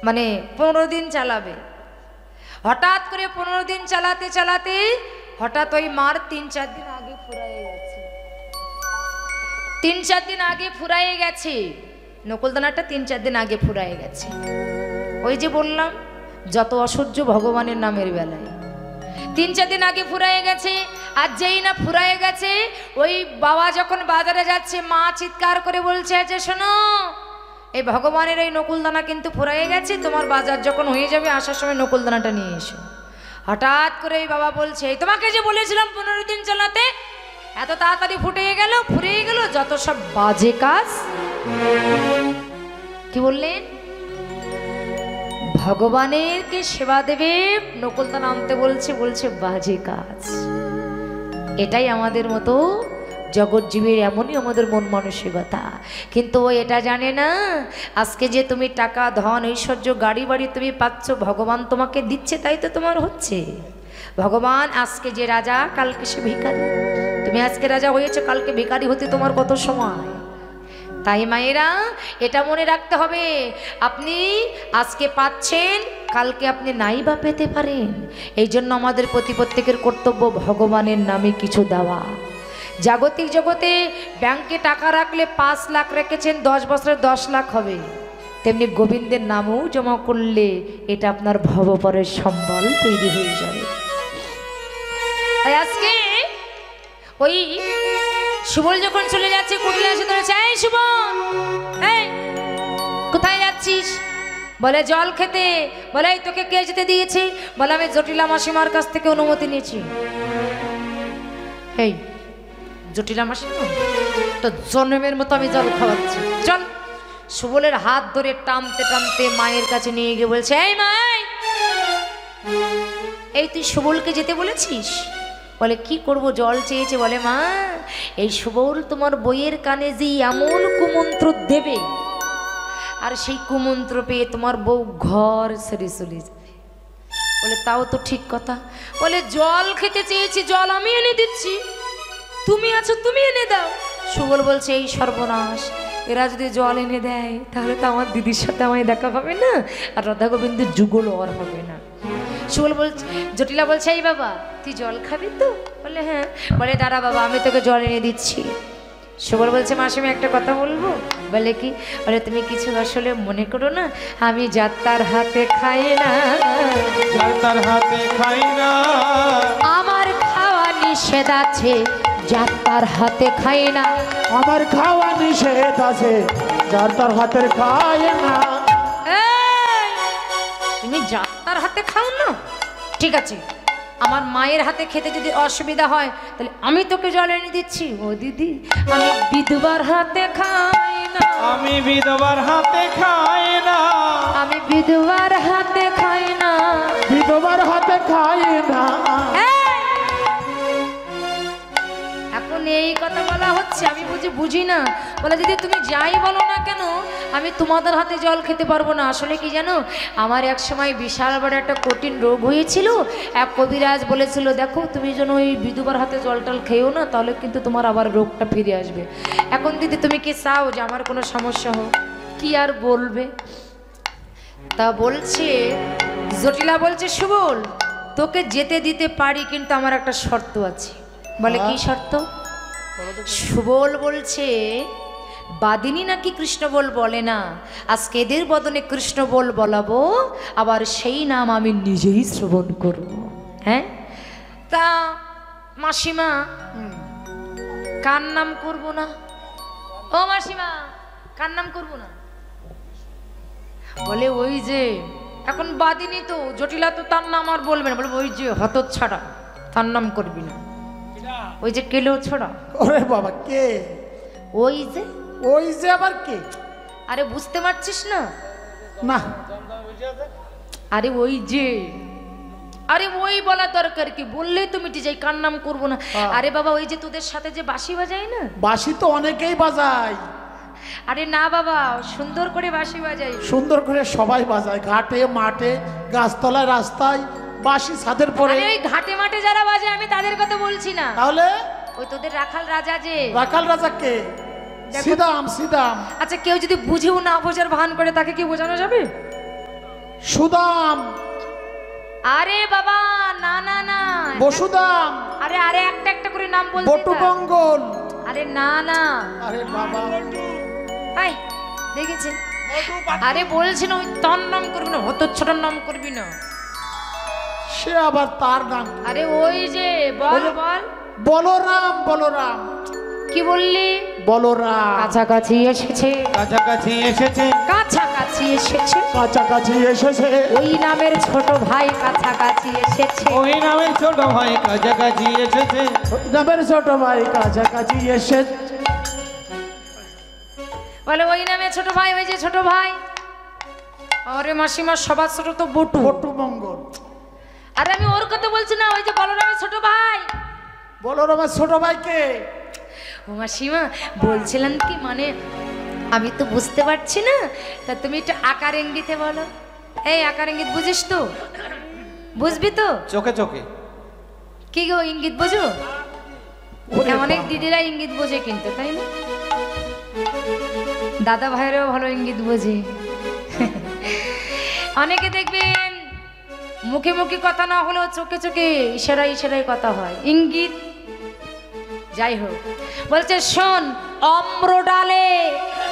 মানে 15 দিন চালাবে। হঠাৎ করে 15 দিন চালাতে চালাতে হঠাৎ ওই মার 3-4 দিন আগে ফুরায়ে গেছে। 3-4 দিন আগে ফুরায়ে গেছে, নকুলদানাটা 3-4 দিন আগে ফুরায়ে গেছে। ওই যে বললাম যত অসহ্য ভগবানের নামের বেলায়, 3-4 দিন আগে ফুরায়ে গেছে। আর যেই না ফুরায়ে গেছে, ওই বাবা যখন বাজারে যাচ্ছে, মা চিৎকার করে বলছে যে শোনো, এই ভগবানের এই নকুলদানা কিন্তু ফুরায়ে গেছে, তোমার বাজার যখন হয়ে যাবে আসার সময় নকুলদানাটা নিয়ে এসো। হঠাৎ করে এই বাবা বলছে, তোমাকে যে বলেছিলাম 15 দিন চালাতে, এত তাড়াতাড়ি ফুরিয়ে গেল, যত সব বাজে কাজ। কি বললেন? ভগবানের কে সেবা দেবে, নকুলদানা আনতে বলছে বাজে কাজ। এটাই আমাদের মতো জগৎজীবীর, এমনই আমাদের মন মানসিকতা। কিন্তু ও এটা জানে না, আজকে যে তুমি টাকা, ধন, ঐশ্বর্য, গাড়ি বাড়ি তুমি পাচ্ছ, ভগবান তোমাকে দিচ্ছে, তাই তো তোমার হচ্ছে। ভগবান আজকে যে রাজা, কালকে সে ভিখারি। তুমি আজকে রাজা হয়েছে, কালকে ভিখারি হতে তোমার কত সময়। তাই মায়েরা এটা মনে রাখতে হবে, আপনি আজকে পাচ্ছেন, কালকে আপনি নাই বা পেতে পারেন। এই জন্য আমাদের প্রত্যেকের কর্তব্য ভগবানের নামে কিছু দেওয়া। জাগতিক জগতে ব্যাংকে টাকা রাখলে 5 লাখ রেখেছেন, 10 বছরে 10 লাখ হবে। তেমনি গোবিন্দের নামও জমা করলে এটা আপনার ভবপরের সম্বল তৈরি হয়ে যাবে। তাই আজকে ওই সুবল যখন চলে যাচ্ছে, কুটিরে এসে ধরেছে, এই সুবল, এই কোথায় যাচ্ছিস? বলে জল খেতে। বলে এই তোকে কে যেতে দিয়েছে? বলে আমি জটিলা মাসিমার কাছ থেকে অনুমতি নিয়েছি। এই জটিলা মাসিমা তো জন্মের মতো আমি জল খাওয়াচ্ছি, চল। সুবলের হাত ধরে টানতে টানতে মায়ের কাছে নিয়ে গিয়ে বলছে, এই মাই, এই তুই সুবলকে যেতে বলেছিস? বলে কি করব, জল চেয়েছে। বলে মা, এই সুবল তোমার বইয়ের কানে যে এমন কুমন্ত্র দেবে, আর সেই কুমন্ত্র পেয়ে তোমার বউ ঘর ছেড়ে চলে যাবে। বলে তাও তো ঠিক কথা। বলে জল খেতে চেয়েছি, জল আমি এনে দিচ্ছি, তুমি আছো, তুমি এনে দাও। সুবল বলছে, এই সর্বনাশ, এরা যদি জল এনে দেয় তাহলে তো আমার দিদির সাথে আমায় দেখা হবে না, আর রাধা গোবিন্দের যুগল আর হবে না। সুবল বলছে, জটিলা বলছে, এই বাবা তুই জল খাবি তো? বলে হ্যাঁ। বলে দাঁড়া বাবা, আমি তোকে জল এনে দিচ্ছি। সুবল বলছে, মাসিমা একটা কথা বলবো। বলে কি? বলে তুমি কিছু আসলে মনে করো না, আমি যাত্রার হাতে খাই না, যাত্রার হাতে খাই না, আমার খাওয়া নিষেধ আছে, যাত্রার হাতে খাই না, আমার খাওয়া নিষেধ আছে, যাত্রার হাতে খাই না। তুমি যাত্রার হাতে খাও না, ঠিক আছে, আমার মায়ের হাতে খেতে যদি অসুবিধা হয় তাহলে আমি তোকে জল এনে দিচ্ছি। ও দিদি, আমি বিধবার হাতে খাই না, আমি বিধবার হাতে খাই না, আমি বিধবার হাতে খাই না, বিধবার হাতে খাই না। এখন এই কথা বলা হচ্ছে, আমি বুঝি না। বলে দিদি তুমি যাই বলো না কেন, আমি তোমাদের হাতে জল খেতে পারবো না। আসলে কি জানো, আমার এক সময় বিশাল বড় একটা কঠিন রোগ হয়েছিল। এক কবিরাজ বলেছিল, দেখো তুমি যেন ওই বিধবার হাতে জল টল খেয়েও না, তাহলে কিন্তু তোমার আবার রোগটা ফিরে আসবে। এখন দিদি তুমি কি চাও যে আমার কোনো সমস্যা হোক? কি আর বলবে। তা বলছে, জটিলা বলছে, সুবল তোকে যেতে দিতে পারি, কিন্তু আমার একটা শর্ত আছে। বলে কি শর্ত? সুবল বলছে, বাদিনী নাকি কৃষ্ণ বল বলে না, আজকে এদের বদনে কৃষ্ণ বল বলাবো, আবার সেই নাম আমি নিজেই শ্রবণ করব। হ্যাঁ, তা মাসিমা কার নাম করব না? ও মাসিমা, কার নাম করব না? বলে ওই যে এখন বাদিনী তো, জটিলা তো তার নাম আর বলবে না। বলে ওই যে হতচ্ছাড়া, তার নাম করবি না। ওই যে কেলো ছড়া। ওরে বাবা, কে ওই যে? ওই যে আবার কে? আরে বুঝতে পারছিস না? না, আরে ওই যে, আরে ওই বলা দরকার কি, বললেই তো মিটে যাই, কার নাম করবো না। আরে বাবা, ওই যে তোদের সাথে যে বাঁশি বাজায় না? বাঁশি তো অনেকেই বাজায়। আরে না বাবা, সুন্দর করে বাঁশি বাজায়, সুন্দর করে সবাই বাজায়, ঘাটে মাঠে গাছতলায় রাস্তায়, বাঁশি ছাদের পরে। ওই ঘাটে মাঠে যারা বাজে আমি তাদের কথা বলছি না। তাহলে ওই তোদের রাখাল রাজা যে, রাখাল রাজা কে? সিদাম, সিদাম। আচ্ছা কেউ যদি বুঝেও না বোঝার ভান করে, তাকে কি বোঝানো যাবে? সুদাম, আরে বাবা না না না, বসুদাম, আরে আরে একটা একটা করে নাম বলতে বটু থাক। মঙ্গল। আরে না না, আরে বাবা, আই দেখেছেন? আরে বলছি না ওই তার নাম করবি না, হত ছোটার নাম করবি না। সে আবার তার নাম আরে ওই যে বল বল, বলরাম। বলরাম, কি বললি? বলরাম। কাছাকাছি এসেছে, কাছাকাছি এসেছে, কাছাকাছি এসেছে, কাছাকাছি এসেছে। ওই নামের ছোট ভাই কাছাকাছি এসেছে। ওই নামের ছোট ভাই কাছাকাছি এসেছে। নামের ছোট ভাই কাছাকাছি এসেছে। বলে ওই নামে ছোট ভাই, ওই যে ছোট ভাই। আরে মাসিমা সবার ছোট তো বটু। বটু মঙ্গল। আরে আমি ওর কথা বলছি না, ওই যে বলরামের ছোট ভাই। বলরামের ছোট ভাইকে। ও মাসিমা বলছিলাম কি, মানে আমি তো বুঝতে পারছি না, তা তুমি একটু আকার ইঙ্গিতে বলো। এই আকার ইঙ্গিত বুঝিস তো? বুঝবি তো? চোখে চোখে। কি গো ইঙ্গিত বোঝো? অনেক দিদিরা ইঙ্গিত বোঝে কিন্তু, তাই না? দাদা ভাইরাও ভালো ইঙ্গিত বোঝে। অনেকে দেখবেন মুখে মুখে কথা না হলেও চোখে চোখে ইশারায় ইশারায় কথা হয়, ইঙ্গিত। যাই হোক, বলছে শোন, অম্র ডালে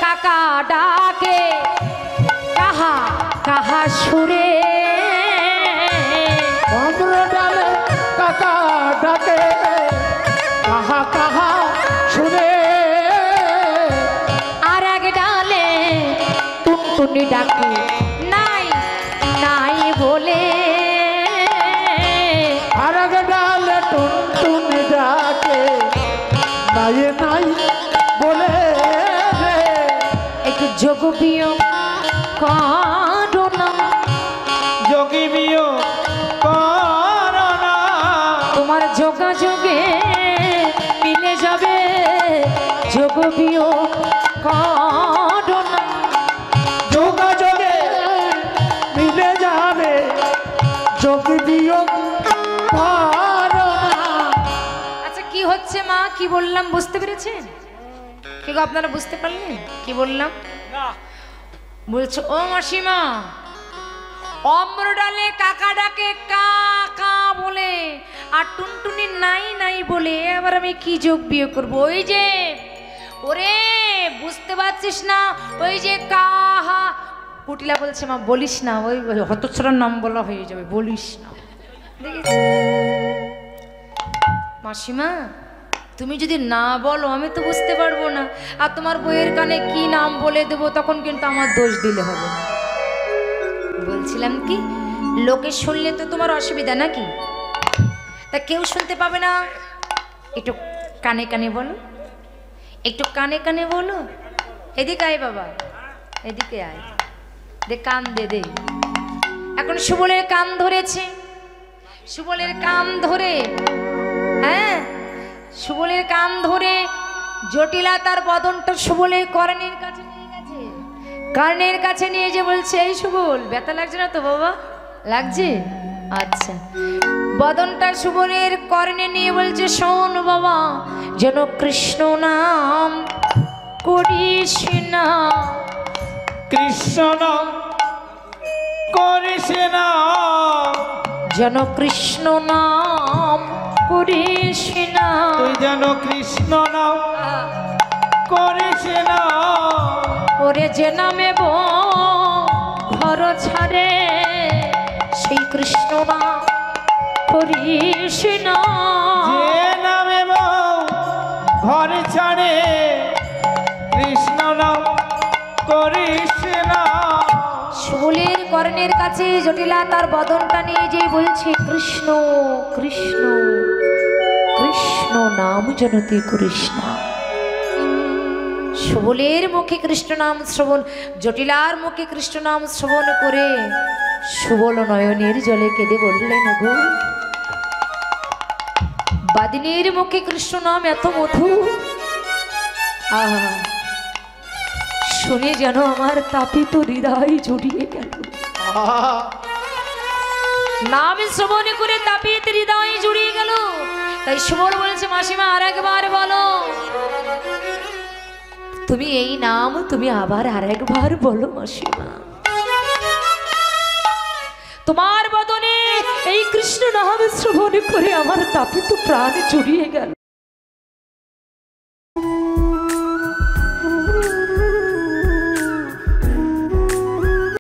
কাকা ডাকে, কাহা কাহা সুরে। অম্র ডালে কাকা ডাকে, কাহা কাহা শুনে। আর এক ডালে টুনটুনি ডাকে, নাই নাই বলে। আর এক ডালে টুনটুনি ডাকে, নাই নাই বলে। একটু যোগ বিয়োগ করো না, যোগী বিয়োগ করো না। তোমার যোগাযোগে মিলে যাবে, যোগ বিয়োগ করো না। যোগাযোগে মিলে যাবে, যোগ বিয়োগ করো না। আচ্ছা কি হচ্ছে মা, কি বললাম বুঝতে পেরেছেন? কি গো আপনারা বুঝতে পারলেন কি বললাম? বলছো ও মাসিমা, অম্র ডালে কাকা ডাকে কাকা বলে, আর টুনটুনি নাই নাই বলে, এবার আমি কি যোগ বিয়োগ করবো? ওই যে ওরে বুঝতে পারছিস না, ওই যে কাহা। কুটিলা বলছে মা বলিস না, ওই হতচ্ছাড়ার নাম বলা হয়ে যাবে, বলিস না। দেখেছি মাসিমা, তুমি যদি না বলো আমি তো বুঝতে পারবো না, আর তোমার বইয়ের কানে কি নাম বলে দেবো, তখন কিন্তু আমার দোষ দিলে হবে না। বলছিলাম কি, লোকে শুনলে তো তোমার অসুবিধা নাকি? তা কেউ শুনতে পাবে না, একটু কানে কানে বলো, একটু কানে কানে বলো। এদিকে আয় বাবা, এদিকে আয়, দে কান দে দে। এখন সুবলের কান ধরেছে, সুবলের কান ধরে, হ্যাঁ সুবলের কান ধরে জটিলা তার বদনটা সুবলের কর্ণের কাছে নিয়ে গেছে। কর্ণের কাছে নিয়ে যে বলছে, এই সুবল ব্যথা লাগছে না তো বাবা? লাগছে, আচ্ছা। বদনটা সুবলের কর্ণে নিয়ে বলছে, শোন বাবা, যেন কৃষ্ণ নাম করিস না, কৃষ্ণ নাম করিস না, যেন কৃষ্ণ নাম করিস না। তুই যেন কৃষ্ণ নাম করিস না। ওরে যে নামে ঘর ছাড়ে, সেই কৃষ্ণ নাম করিস না। যে নামে ঘর ছাড়ে, কৃষ্ণ নাম করিস না। সুবলের কর্ণের কাছে জটিলা তার বদনটা নিয়ে যেই বলছে, কৃষ্ণ কৃষ্ণ কৃষ্ণ নাম যেন তুই করিস না। সুবলের মুখে কৃষ্ণ নাম শ্রবণ, জটিলার মুখে কৃষ্ণ নাম শ্রবণ করে সুবল নয়নের জলে কেঁদে বললেন, গো বাদিনীর মুখে কৃষ্ণ নাম এত মধু, আহা শুনে যেন আমার তাপিত হৃদয় জড়িয়ে গেল। নাম শ্রবণ করে তাপিত হৃদয় জড়িয়ে গেল। তাই সুবল বলেছে, মাসিমা আর একবার বলো, তুমি এই নাম তুমি আবার আর একবার বলো মাসিমা। তোমার বদনে এই কৃষ্ণ নাম শ্রবণ করে আমার তাপিত প্রাণ জুড়িয়ে গেল।